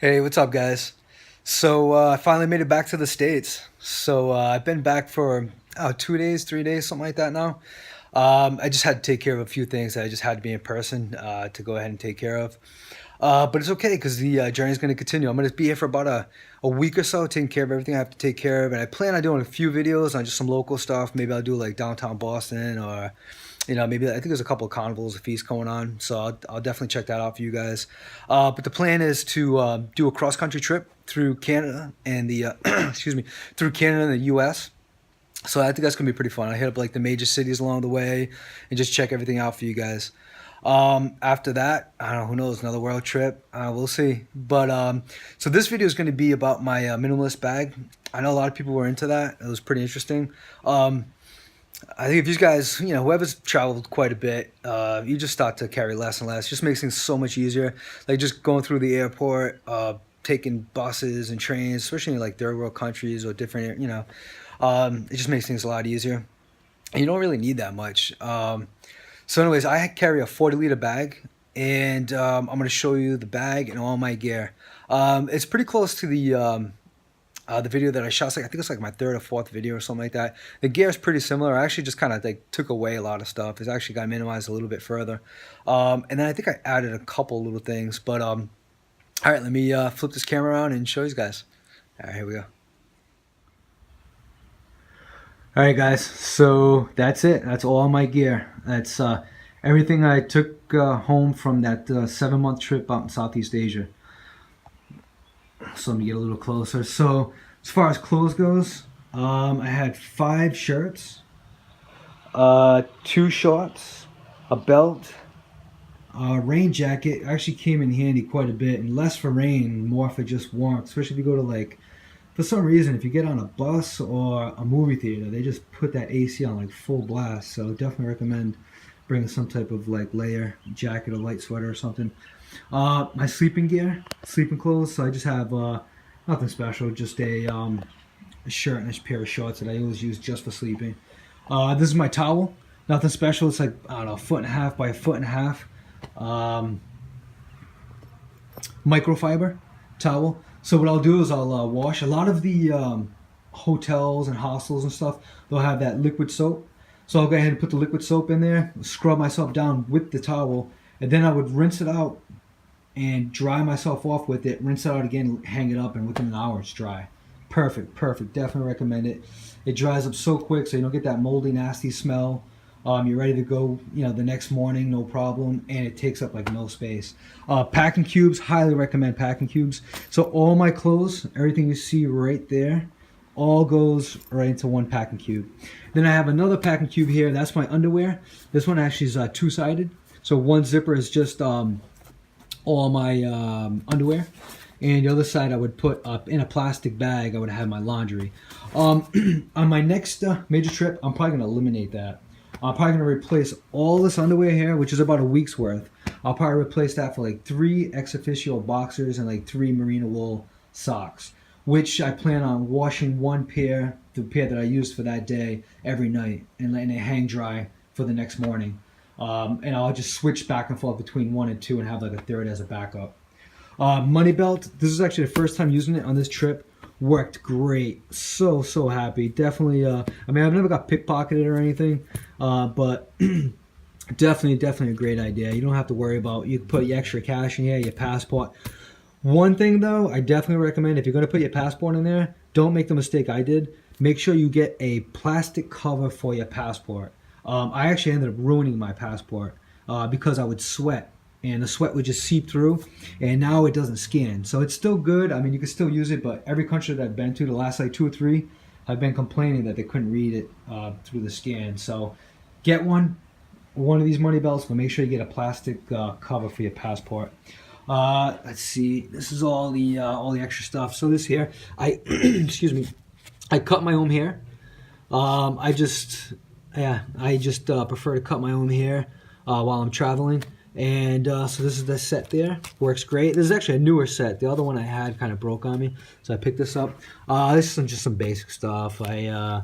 Hey, what's up, guys? So I finally made it back to the States. So I've been back for 2 days, 3 days, something like that now. I just had to take care of a few things that I just had to be in person to go ahead and take care of. But it's okay because the journey is going to continue. I'm going to be here for about a week or so, taking care of everything I have to take care of. And I plan on doing a few videos on just some local stuff. Maybe I'll do like downtown Boston or maybe I think there's a couple of carnivals, of feasts going on, so I'll definitely check that out for you guys. But the plan is to do a cross country trip through Canada and the excuse me, through Canada and the U.S. So I think that's gonna be pretty fun. I hit up like the major cities along the way and just check everything out for you guys. After that, I don't know, who knows, another world trip. We'll see. But so this video is going to be about my minimalist bag. I know a lot of people were into that. It was pretty interesting. I think if you guys, whoever's traveled quite a bit, you just start to carry less and less. It just makes things so much easier. Like just going through the airport, taking buses and trains, especially in like third world countries or different, it just makes things a lot easier. And you don't really need that much. So anyways, I carry a 40-liter bag, and I'm going to show you the bag and all my gear. It's pretty close to the video that I shot. I think it's like my third or fourth video or something like that. The gear is pretty similar. I actually just kind of like took away a lot of stuff. It's actually got minimized a little bit further. And then I think I added a couple little things. But all right, let me flip this camera around and show you guys. All right, here we go. All right, guys. So that's it. That's all my gear. That's everything I took home from that 7-month trip out in Southeast Asia. So let me get a little closer. So as far as clothes goes, I had 5 shirts, 2 shorts, a belt, a rain jacket. Actually came in handy quite a bit, and less for rain, more for just warmth. Especially if you go to like, for some reason, if you get on a bus or a movie theater, they just put that AC on like full blast. So definitely recommend bringing some type of like layer jacket or light sweater or something. My sleeping gear, sleeping clothes. So I just have nothing special, just a shirt and a pair of shorts that I always use just for sleeping. This is my towel. Nothing special. It's like, I don't know, 1.5 by 1.5 microfiber towel. So what I'll do is I'll wash a lot of the hotels and hostels and stuff. They'll have that liquid soap. So I'll go ahead and put the liquid soap in there, scrub myself down with the towel, and then I would rinse it out and dry myself off with it, rinse it out again, hang it up, and within an hour it's dry. Perfect, perfect. Definitely recommend it. It dries up so quick so you don't get that moldy, nasty smell. You're ready to go, the next morning, no problem, and it takes up like no space. Packing cubes, highly recommend packing cubes. So all my clothes, everything you see right there, all goes right into one packing cube. Then I have another packing cube here. That's my underwear. This one actually is two-sided. So one zipper is just all my underwear, and the other side I would put up in a plastic bag. I would have my laundry. On my next major trip, I'm probably going to eliminate that. I'm probably going to replace all this underwear here, which is about a week's worth. I'll probably replace that for like 3 ex officio boxers and like 3 merino wool socks, which I plan on washing one pair, the pair that I used for that day, every night, and letting it hang dry for the next morning. And I'll just switch back and forth between 1 and 2 and have like a third as a backup. Money belt. This is actually the first time using it on this trip. Worked great. So happy. Definitely. I mean, I've never got pickpocketed or anything, but definitely a great idea. You don't have to worry about. You can put your extra cash in here, your passport. One thing though, I definitely recommend, if you're going to put your passport in there, don't make the mistake I did. Make sure you get a plastic cover for your passport. I actually ended up ruining my passport because I would sweat, and the sweat would just seep through, and now it doesn't scan. So it's still good. I mean, you can still use it, but every country that I've been to, the last like 2 or 3, have been complaining that they couldn't read it through the scan. So get one of these money belts, but make sure you get a plastic cover for your passport. Let's see. This is all the extra stuff. So this here, I excuse me, I cut my own hair. I just prefer to cut my own hair while I'm traveling. And so this is the set there. Works great. This is actually a newer set. The other one I had kind of broke on me, so I picked this up. This is just some basic stuff. I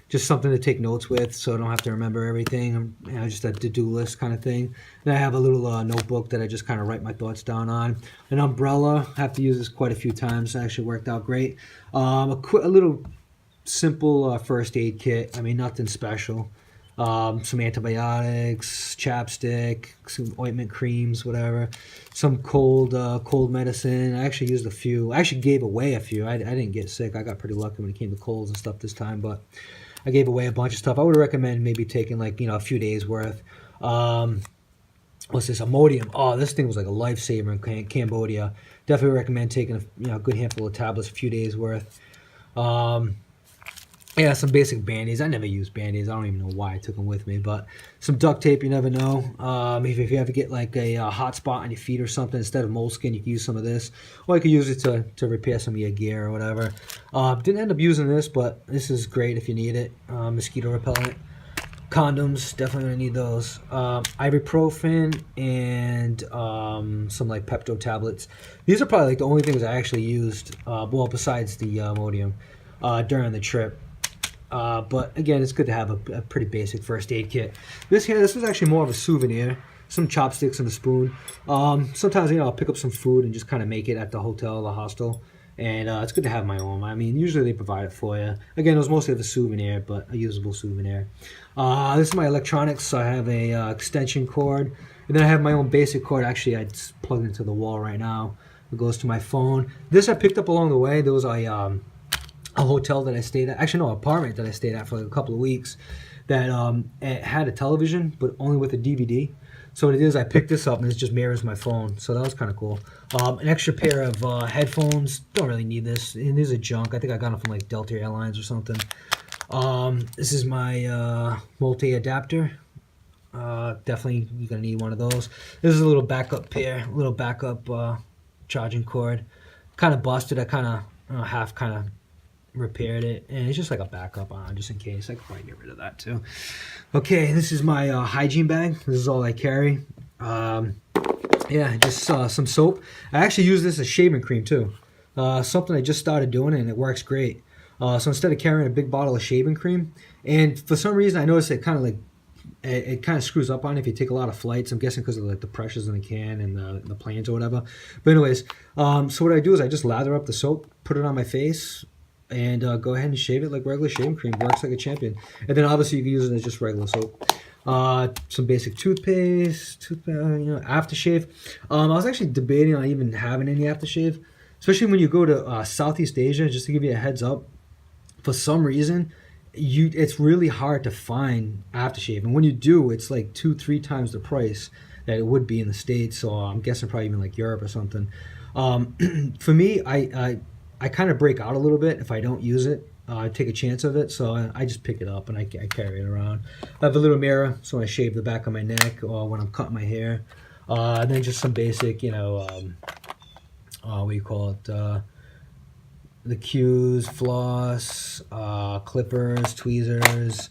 just something to take notes with, so I don't have to remember everything. Just a to-do list kind of thing. Then I have a little notebook that I just kind of write my thoughts down on. An umbrella. I have to use this quite a few times. It actually worked out great. A little simple first aid kit. I mean, nothing special. Some antibiotics, chapstick, some ointment creams, whatever. Some cold medicine. I actually used a few. I actually gave away a few. I didn't get sick. I got pretty lucky when it came to colds and stuff this time, but I gave away a bunch of stuff. I would recommend maybe taking like, a few days worth. What's this? Imodium. Oh, this thing was like a lifesaver in Cambodia. Definitely recommend taking a good handful of tablets, a few days worth. Yeah, some basic band-aids. I never use band-aids. I don't even know why I took them with me, but some duct tape, you never know. If you ever get like a hot spot on your feet or something, instead of moleskin, you can use some of this. Or you can use it to repair some of your gear or whatever. Didn't end up using this, but this is great if you need it. Mosquito repellent. Condoms, definitely gonna need those. Ibuprofen and some like Pepto tablets. These are probably like the only things I actually used, well, besides the Imodium, during the trip. But again, it's good to have a pretty basic first aid kit. This was actually more of a souvenir. Some chopsticks and a spoon. Sometimes I'll pick up some food and just kind of make it at the hotel, the hostel. And it's good to have my own. I mean, usually they provide it for you. Again, it was mostly of a souvenir, but a usable souvenir. This is my electronics. So I have a extension cord, and then I have my own basic cord. Actually, I just plugged into the wall right now. It goes to my phone. This I picked up along the way. There was a hotel that I stayed at. Actually, no, apartment that I stayed at for like a couple of weeks. That it had a television, but only with a DVD. So what it is, I picked this up and it just mirrors my phone. So that was kind of cool. An extra pair of headphones. Don't really need this. And these are junk. I think I got them from like Delta Airlines or something. This is my multi-adapter. Definitely you're going to need one of those. This is a little backup pair. A little backup charging cord. Kind of busted. I kind of half kind of repaired it, and it's just like a backup on, just in case. I could probably get rid of that too. Okay, this is my hygiene bag. This is all I carry. Yeah, just some soap. I actually use this as shaving cream too. Something I just started doing, and it works great. So instead of carrying a big bottle of shaving cream, and for some reason I noticed it kind of like it kind of screws up on if you take a lot of flights. I'm guessing because of like the pressures in the can and the planes or whatever. But anyways, so what I do is I just lather up the soap, put it on my face, and go ahead and shave it like regular shaving cream. Works like a champion. And then obviously you can use it as just regular soap. Some basic toothpaste, aftershave. I was actually debating on even having any aftershave, especially when you go to Southeast Asia. Just to give you a heads up, for some reason, it's really hard to find aftershave, and when you do, it's like 2-3 times the price that it would be in the States. So I'm guessing probably even like Europe or something. For me, I kind of break out a little bit if I don't use it. I take a chance of it, so I just pick it up and I carry it around. I have a little mirror, so I shave the back of my neck or when I'm cutting my hair. And then just some basic, what do you call it? The cues, floss, clippers, tweezers,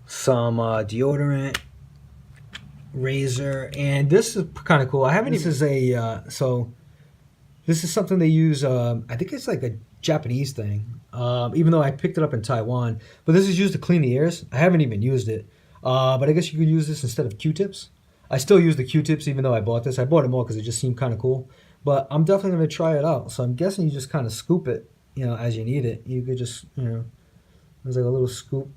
some deodorant, razor, and this is kind of cool. I haven't. This is a This is something they use. I think it's like a Japanese thing. Even though I picked it up in Taiwan, but this is used to clean the ears. I haven't even used it, but I guess you could use this instead of Q-tips. I still use the Q-tips even though I bought this. I bought it more because it just seemed kind of cool. But I'm definitely going to try it out. So I'm guessing you just kind of scoop it, as you need it. You could just, there's like a little scoop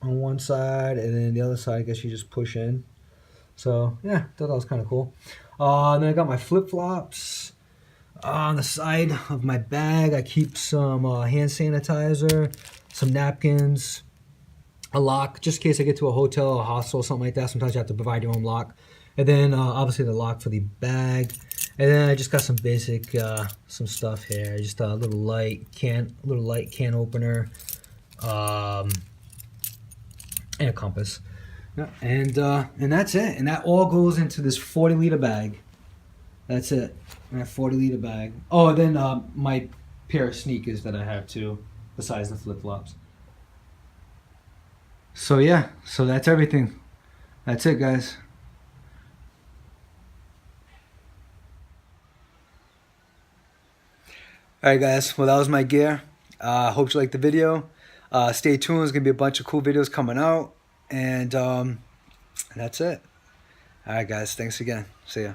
on one side, and then the other side, I guess you just push in. So yeah, thought that was kind of cool. And then I got my flip-flops. On the side of my bag, I keep some hand sanitizer, some napkins, a lock, just in case I get to a hotel, a hostel, something like that. Sometimes you have to provide your own lock. And then obviously the lock for the bag. And then I just got some basic, some stuff here. Just a little light can opener, and a compass. Yeah, and that's it. And that all goes into this 40-liter bag. That's it. My 40-liter bag. Oh, and then my pair of sneakers that I have too, besides the flip-flops. So yeah, so that's everything. That's it, guys. Alright guys, well that was my gear. Hope you liked the video. Stay tuned. There's gonna be a bunch of cool videos coming out, and that's it. All right, guys. Thanks again. See ya.